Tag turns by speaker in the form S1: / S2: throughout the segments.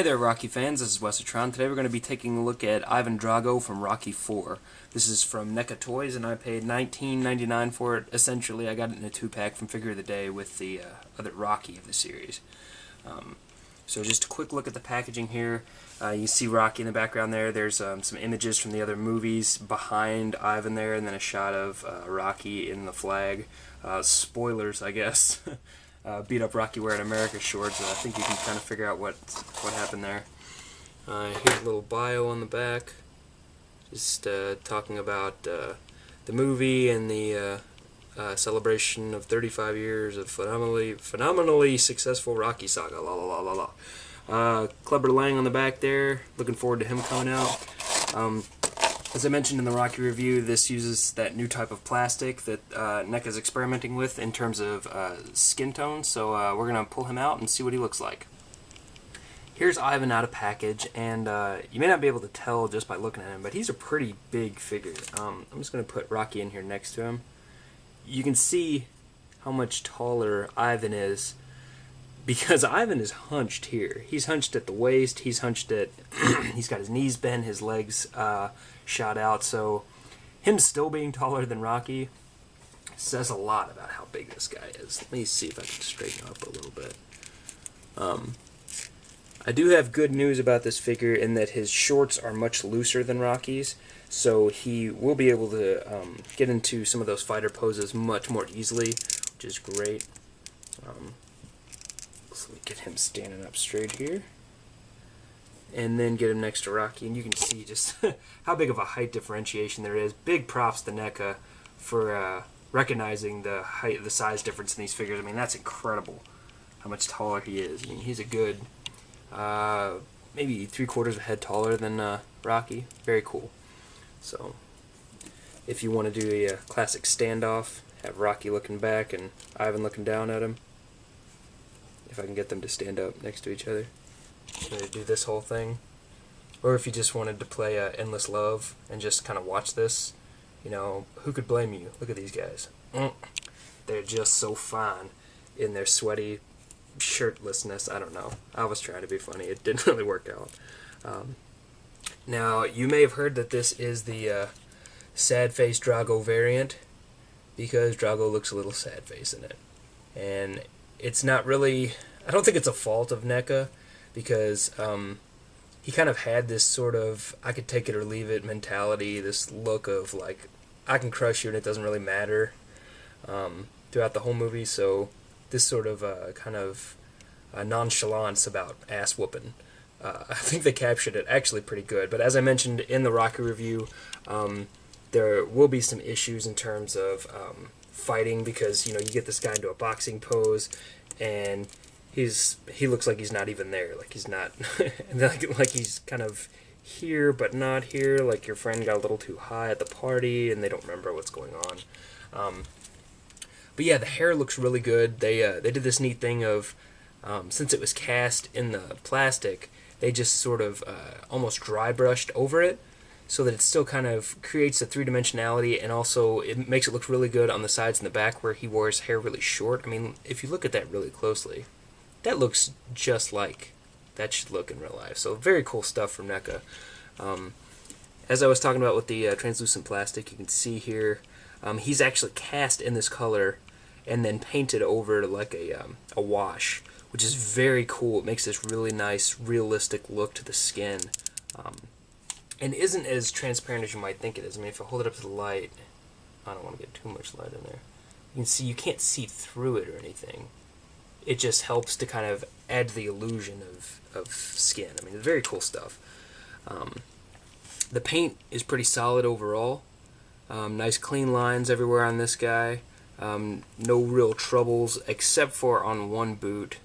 S1: Hey there, Rocky fans. This is Wesatron. Today we're going to be taking a look at Ivan Drago from Rocky 4. This is from NECA Toys, and I paid $19.99 for it. Essentially, I got it in a 2-pack from Figure of the Day with the other Rocky of the series. So just a quick look at the packaging here. You see Rocky in the background there. There's some images from the other movies behind Ivan there, and then a shot of Rocky in the flag. Spoilers, I guess. Beat up Rocky wearing America shorts. I think you can kind of figure out what happened there. Here's a little bio on the back, just talking about the movie and the celebration of 35 years of phenomenally successful Rocky saga. La la la la la. Clubber Lang on the back there. Looking forward to him coming out. As I mentioned in the Rocky review, this uses that new type of plastic that NECA is experimenting with in terms of skin tone, so we're going to pull him out and see what he looks like. Here's Ivan out of package, and you may not be able to tell just by looking at him, but he's a pretty big figure. I'm just going to put Rocky in here next to him. You can see how much taller Ivan is, because Ivan is hunched here. He's hunched at the waist, he's hunched at, he's got his knees bent, his legs shot out, so him still being taller than Rocky says a lot about how big this guy is. Let me see if I can straighten up a little bit. I do have good news about this figure in that his shorts are much looser than Rocky's, so he will be able to get into some of those fighter poses much more easily, which is great. So let me get him standing up straight here, and then get him next to Rocky, and you can see just how big of a height differentiation there is. Big props to NECA for recognizing the height, the size difference in these figures. I mean, that's incredible how much taller he is. I mean, he's a good maybe 3/4 of a head taller than Rocky. Very cool. So if you want to do a classic standoff, have Rocky looking back and Ivan looking down at him. If I can get them to stand up next to each other. To do this whole thing. Or if you just wanted to play Endless Love and just kind of watch this, you know, who could blame you? Look at these guys. They're just so fine in their sweaty shirtlessness. I don't know. I was trying to be funny. It didn't really work out. Now, you may have heard that this is the sad-face Drago variant, because Drago looks a little sad-face in it. And it's not really, I don't think it's a fault of NECA, because he kind of had this sort of I could take it or leave it mentality, this look of like, I can crush you and it doesn't really matter throughout the whole movie. So this sort of kind of nonchalance about ass whooping, I think they captured it actually pretty good. But as I mentioned in the Rocky review, there will be some issues in terms of fighting, because you know, you get this guy into a boxing pose and he looks like he's not even there, like he's not like he's kind of here but not here, like your friend got a little too high at the party and they don't remember what's going on. But yeah, the hair looks really good. They did this neat thing of since it was cast in the plastic, they just sort of almost dry brushed over it, so that it still kind of creates a three-dimensionality, and also it makes it look really good on the sides and the back where he wore his hair really short. I mean, if you look at that really closely, that looks just like that should look in real life. So very cool stuff from NECA. As I was talking about with the translucent plastic, you can see here, he's actually cast in this color and then painted over like a wash, which is very cool. It makes this really nice, realistic look to the skin. And isn't as transparent as you might think it is. I mean, if I hold it up to the light, I don't want to get too much light in there. You can see, you can't see through it or anything. It just helps to kind of add the illusion of skin. I mean, it's very cool stuff. The paint is pretty solid overall. Nice clean lines everywhere on this guy. No real troubles, except for on one boot.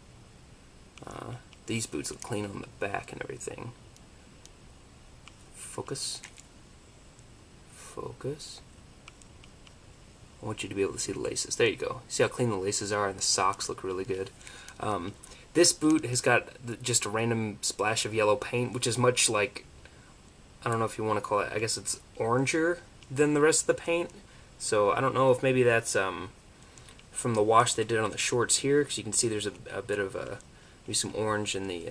S1: These boots look clean on the back and everything. Focus. Focus. I want you to be able to see the laces. There you go. See how clean the laces are, and the socks look really good. This boot has got just a random splash of yellow paint, which is much like, I don't know if you want to call it, I guess it's oranger than the rest of the paint. So I don't know if maybe that's from the wash they did on the shorts here, because you can see there's a bit of maybe some orange in the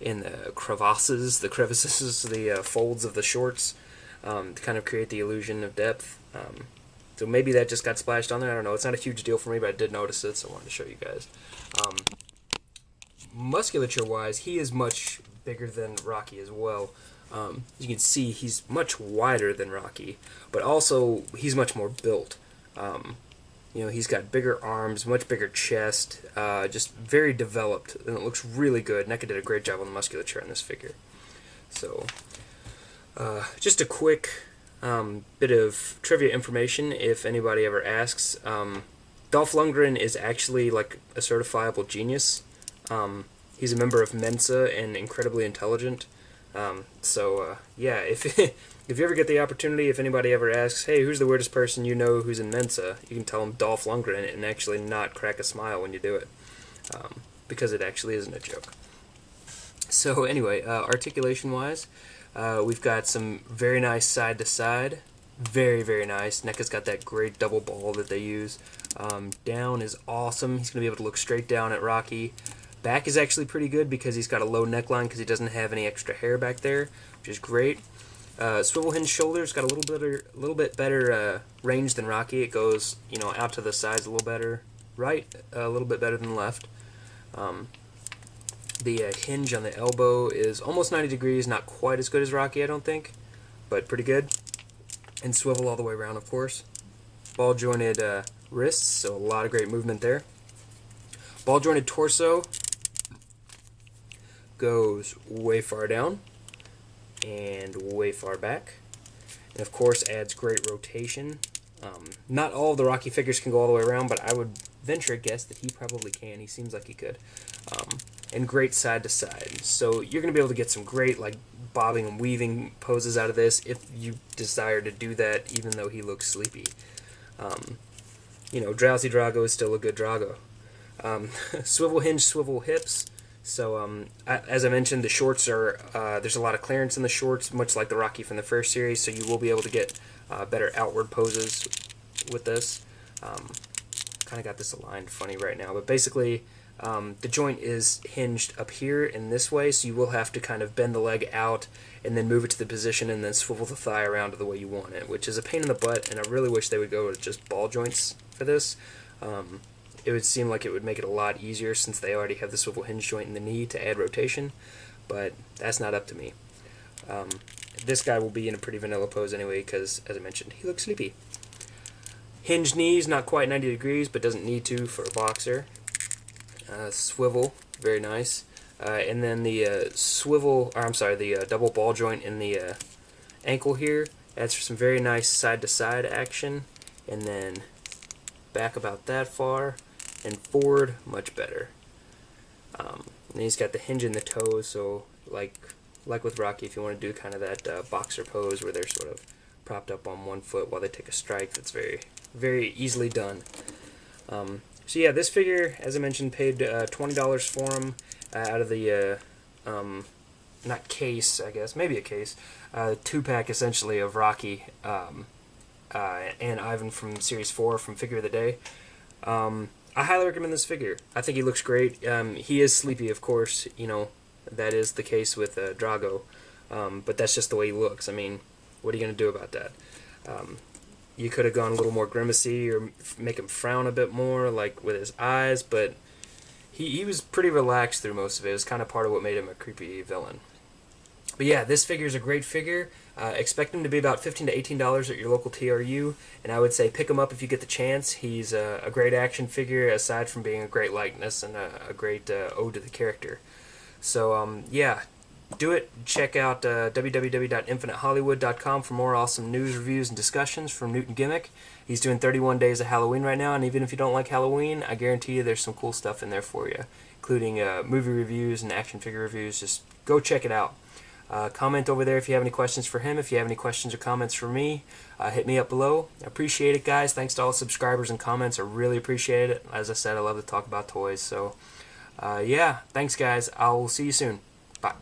S1: in the crevices, the folds of the shorts, to kind of create the illusion of depth. So maybe that just got splashed on there. I don't know. It's not a huge deal for me, but I did notice it, so I wanted to show you guys. Musculature-wise, he is much bigger than Rocky as well. As you can see, he's much wider than Rocky, but also he's much more built. You know, he's got bigger arms, much bigger chest, just very developed, and it looks really good. NECA did a great job on the musculature on this figure. So, just a quick bit of trivia information if anybody ever asks. Dolph Lundgren is actually like a certifiable genius. He's a member of Mensa and incredibly intelligent. Yeah, if if you ever get the opportunity, if anybody ever asks, hey, who's the weirdest person you know who's in Mensa, you can tell them Dolph Lundgren and actually not crack a smile when you do it, because it actually isn't a joke. So anyway, articulation-wise, we've got some very nice side-to-side, very, very nice. NECA's got that great double ball that they use. Down is awesome. He's going to be able to look straight down at Rocky. Back is actually pretty good because he's got a low neckline because he doesn't have any extra hair back there, which is great. Swivel hinge shoulders got a little bit better range than Rocky. It goes, you know, out to the sides a little better, right, a little bit better than left. The hinge on the elbow is almost 90 degrees, not quite as good as Rocky, I don't think, but pretty good. And swivel all the way around, of course. Ball jointed wrists, so a lot of great movement there. Ball jointed torso goes way far down and way far back, and of course adds great rotation. Not all of the Rocky figures can go all the way around, but I would venture a guess that he probably can. He seems like he could. And great side to side, so you're going to be able to get some great like bobbing and weaving poses out of this if you desire to do that, even though he looks sleepy. You know, drowsy Drago is still a good Drago. Swivel hinge, swivel hips. So, as I mentioned, the shorts are, there's a lot of clearance in the shorts, much like the Rocky from the first series, so you will be able to get better outward poses with this. Kind of got this aligned funny right now, but basically, the joint is hinged up here in this way, so you will have to kind of bend the leg out and then move it to the position and then swivel the thigh around to the way you want it, which is a pain in the butt, and I really wish they would go with just ball joints for this. It would seem like it would make it a lot easier since they already have the swivel hinge joint in the knee to add rotation, but that's not up to me. This guy will be in a pretty vanilla pose anyway because, as I mentioned, he looks sleepy. Hinged knees, not quite 90 degrees, but doesn't need to for a boxer. Swivel, very nice. And then the the double ball joint in the ankle here adds for some very nice side-to-side action, and then back about that far, and forward much better. And he's got the hinge in the toes, so like with Rocky, if you want to do kind of that boxer pose where they're sort of propped up on one foot while they take a strike, that's very, very easily done. So yeah, this figure, as I mentioned, paid $20 for him out of the, not case, I guess, maybe a case, 2-pack essentially of Rocky and Ivan from Series 4 from Figure of the Day. I highly recommend this figure. I think he looks great. He is sleepy, of course, you know, that is the case with Drago, but that's just the way he looks. I mean, what are you going to do about that? You could have gone a little more grimacy or make him frown a bit more, like with his eyes, but he was pretty relaxed through most of it. It was kind of part of what made him a creepy villain. But yeah, this figure is a great figure. Expect him to be about $15 to $18 at your local TRU, and I would say pick him up if you get the chance. He's a great action figure, aside from being a great likeness and a great ode to the character. So yeah, do it. Check out www.infinitehollywood.com for more awesome news, reviews, and discussions from Newton Gimmick. He's doing 31 days of Halloween right now, and even if you don't like Halloween, I guarantee you there's some cool stuff in there for you, including movie reviews and action figure reviews. Just go check it out. Comment over there if you have any questions for him. If you have any questions or comments for me, hit me up below. I appreciate it, guys. Thanks to all the subscribers and comments. I really appreciate it. As I said, I love to talk about toys. So, yeah, thanks, guys. I'll see you soon. Bye.